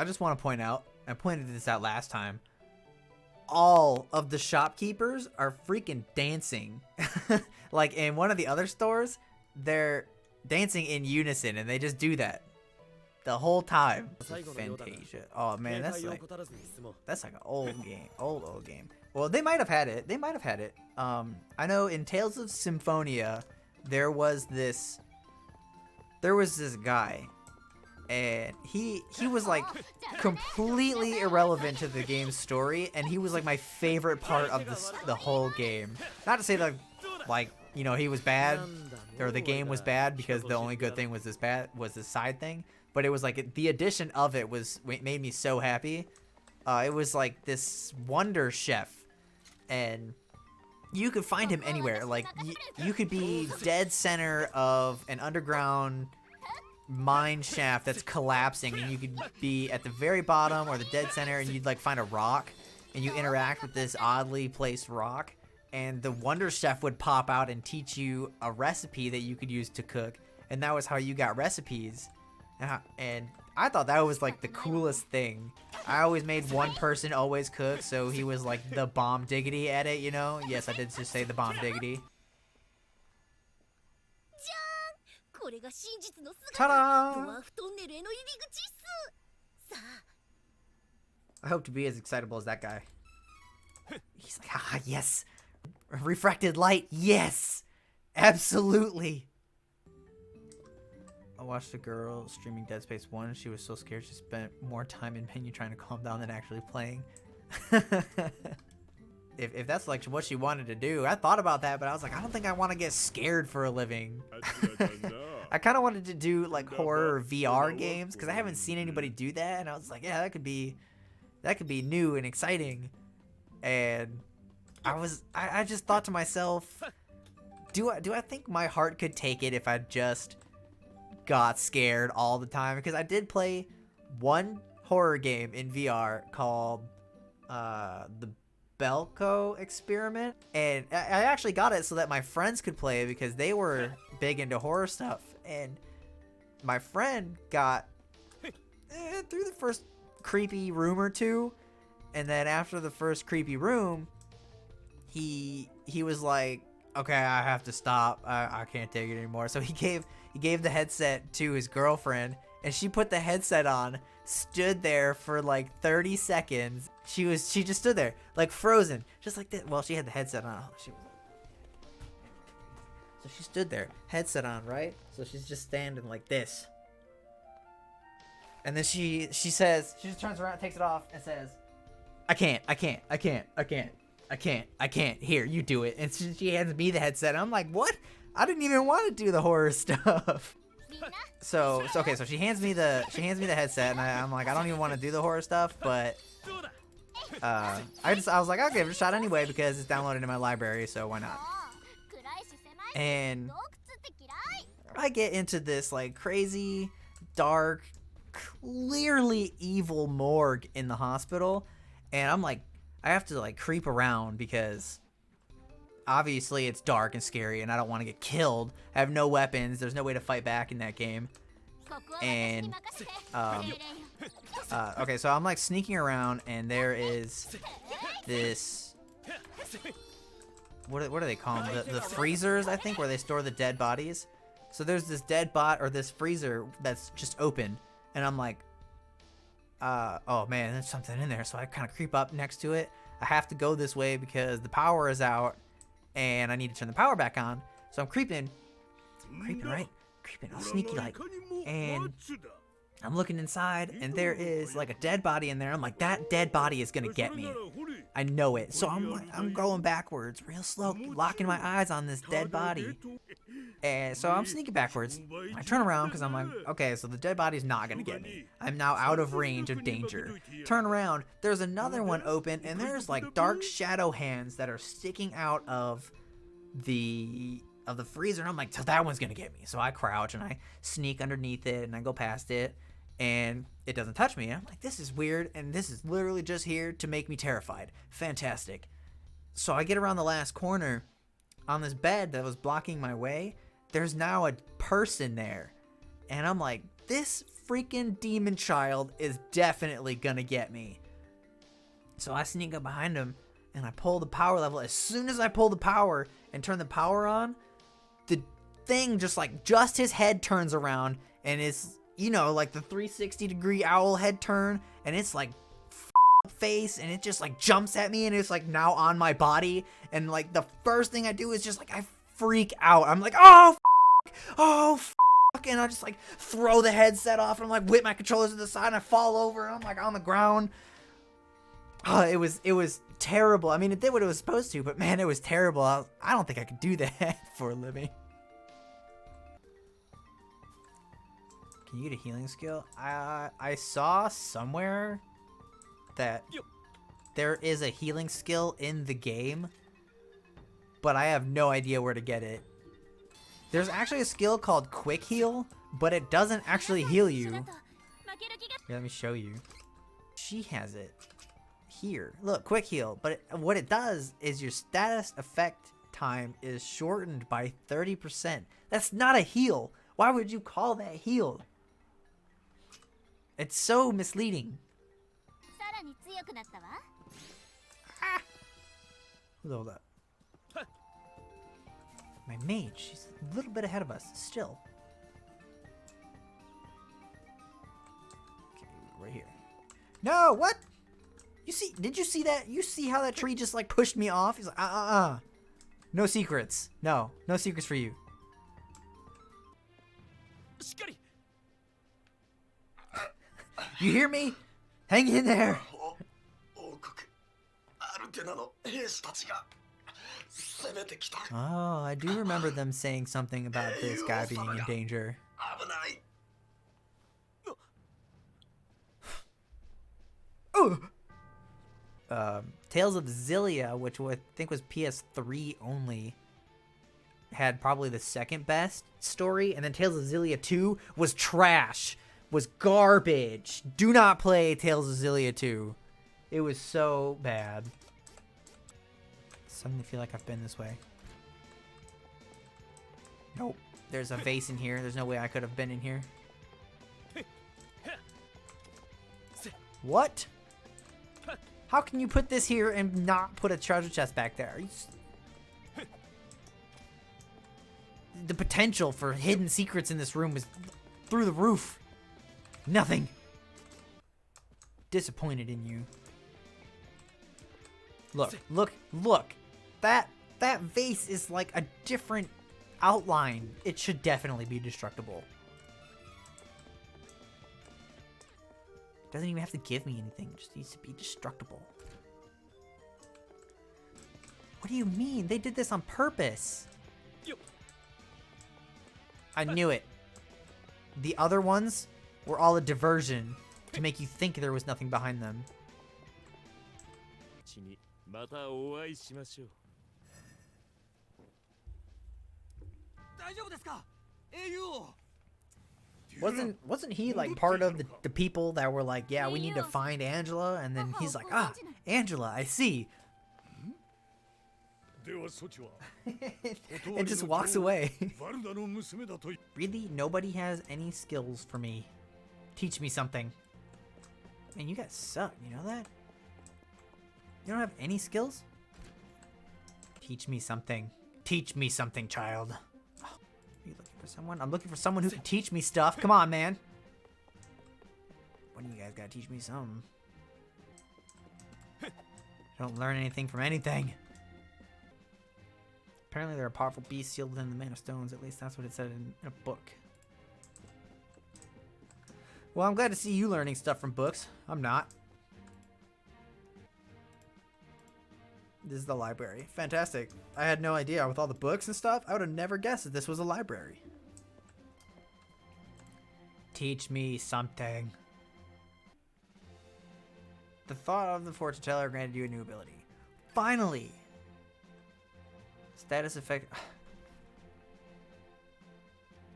I just want to point out, I pointed this out last time, all of the shopkeepers are freaking dancing. Like in one of the other stores, they're dancing in unison, and they just do that the whole time. Fantasia. Oh man, that's like an old game, old game. Well, they might have had it. They might have had it. I know in Tales of Symphonia, there was this guy, and he was like completely irrelevant to the game's story, and he was like my favorite part of the whole game. Not to say that like, you know, he was bad or the game was bad, because the only good thing was this side thing, but it was like the addition of it made me so happy. It was like this wonder chef, and you could find him anywhere. Like you could be dead center of an underground mine shaft that's collapsing, and you could be at the very bottom or the dead center, and you'd like find a rock, and you interact with this oddly placed rock, and the wonder chef would pop out and teach you a recipe that you could use to cook, and that was how you got recipes. And I thought that was like the coolest thing. I always made one person always cook, so he was like the bomb diggity at it, you know? Yes, I did just say the bomb diggity. Ta-da! I hope to be as excitable as that guy. He's like, ah, yes! Refracted light, yes! Absolutely! I watched a girl streaming Dead Space 1. She was so scared she spent more time in menu trying to calm down than actually playing. If that's like what she wanted to do, I thought about that, but I was like, I don't think I want to get scared for a living. I kind of wanted to do like horror VR games, because I haven't seen anybody do that, and I was like, yeah, that could be new and exciting. And I just thought to myself, do I think my heart could take it if I just got scared all the time? Because I did play one horror game in VR called the Belko Experiment, and I actually got it so that my friends could play it, because they were big into horror stuff, and my friend got through the first creepy room or two, and then after the first creepy room, he was like, okay, I have to stop, I can't take it anymore. So he gave the headset to his girlfriend, and she put the headset on, stood there for like 30 seconds. She just stood there like frozen, just like that. Well, she had the headset on. So she stood there, headset on, right? So she's just standing like this. And then she says, she just turns around, takes it off, and says, I can't. Here, you do it. And she hands me the headset, and I'm like, what? I didn't even want to do the horror stuff. So she hands me the headset, and I'm like, I don't even want to do the horror stuff, but I was like, I'll give it a shot anyway, because it's downloaded in my library, so why not? And I get into this like crazy, dark, clearly evil morgue in the hospital, and I'm like, I have to like creep around, because obviously it's dark and scary, and I don't want to get killed. I have no weapons. There's no way to fight back in that game. And okay, so I'm like sneaking around, and there is this, what do they call them? The freezers, I think, where they store the dead bodies. So there's this this freezer that's just open, and I'm like, oh man, there's something in there. So I kind of creep up next to it. I have to go this way because the power is out, and I need to turn the power back on. So I'm creeping, all sneaky like, and I'm looking inside, and there is like a dead body in there. I'm like, that dead body is gonna get me. I know it. So I'm going backwards real slow, locking my eyes on this dead body. And so I'm sneaking backwards. I turn around because I'm like, okay, so the dead body's not gonna get me. I'm now out of range of danger. Turn around, there's another one open, and there's like dark shadow hands that are sticking out of the freezer, and I'm like, so that one's gonna get me. So I crouch and I sneak underneath it, and I go past it, and it doesn't touch me. I'm like, this is weird, and this is literally just here to make me terrified. Fantastic. So I get around the last corner. On this bed that was blocking my way, there's now a person there, and I'm like, this freaking demon child is definitely gonna get me. So I sneak up behind him and I pull the power level. As soon as I pull the power and turn the power on, the thing just his head turns around and it's, you know, like the 360-degree owl head turn, and it's like face, and it just like jumps at me, and it's like now on my body, and like the first thing I do is just like I freak out. I'm like, oh and I just like throw the headset off, and I'm like whip my controllers to the side, and I fall over, and I'm like on the ground. Oh, it was terrible. I mean, it did what it was supposed to, but man, it was terrible. I don't think I could do that for a living. Can you get a healing skill? I saw somewhere that there is a healing skill in the game, but I have no idea where to get it. There's actually a skill called Quick Heal, but it doesn't actually heal you. Here, let me show you. She has it here. Look, Quick Heal. But what it does is your status effect time is shortened by 30%. That's not a heal. Why would you call that heal? It's so misleading. Ah. Hold up. My mage, she's a little bit ahead of us still. Okay, right here. No, what? You see, did you see that? You see how that tree just like pushed me off? He's like, no secrets. No secrets for you. You hear me? Hang in there. Oh, I do remember them saying something about this guy being in danger. Tales of Xillia, which I think was PS3 only, had probably the second best story, and then Tales of Xillia 2 was trash. Was garbage. Do not play Tales of Xillia 2. It was so bad. Suddenly feel like I've been this way. Nope. There's a vase in here. There's no way I could have been in here. What? How can you put this here and not put a treasure chest back there? The potential for hidden secrets in this room is through the roof. Nothing. Disappointed in you. Look. That vase is like a different outline. It should definitely be destructible. Doesn't even have to give me anything. It just needs to be destructible. What do you mean? They did this on purpose. I knew it. The other ones were all a diversion to make you think there was nothing behind them. Wasn't he like part of the people that were like, yeah, we need to find Angela, and then he's like, Angela, I see. And just walks away. Really? Nobody has any skills for me. Teach me something. Man, you guys suck, you know that? You don't have any skills? Teach me something. Teach me something, child. Oh, are you looking for someone? I'm looking for someone who can teach me stuff. Come on, man. One of you guys gotta teach me something. Don't learn anything from anything. Apparently there are powerful beasts sealed within the Mana Stones. At least that's what it said in a book. Well, I'm glad to see you learning stuff from books. I'm not. This is the library. Fantastic. I had no idea. With all the books and stuff, I would have never guessed that this was a library. Teach me something. The thought of the fortune teller granted you a new ability. Finally! Status effect.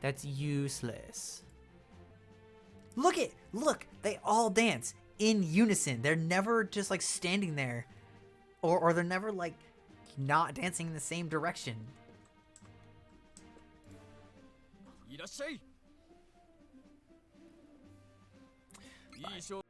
That's useless. Look, they all dance in unison. They're never just like standing there, or they're never like not dancing in the same direction. Bye.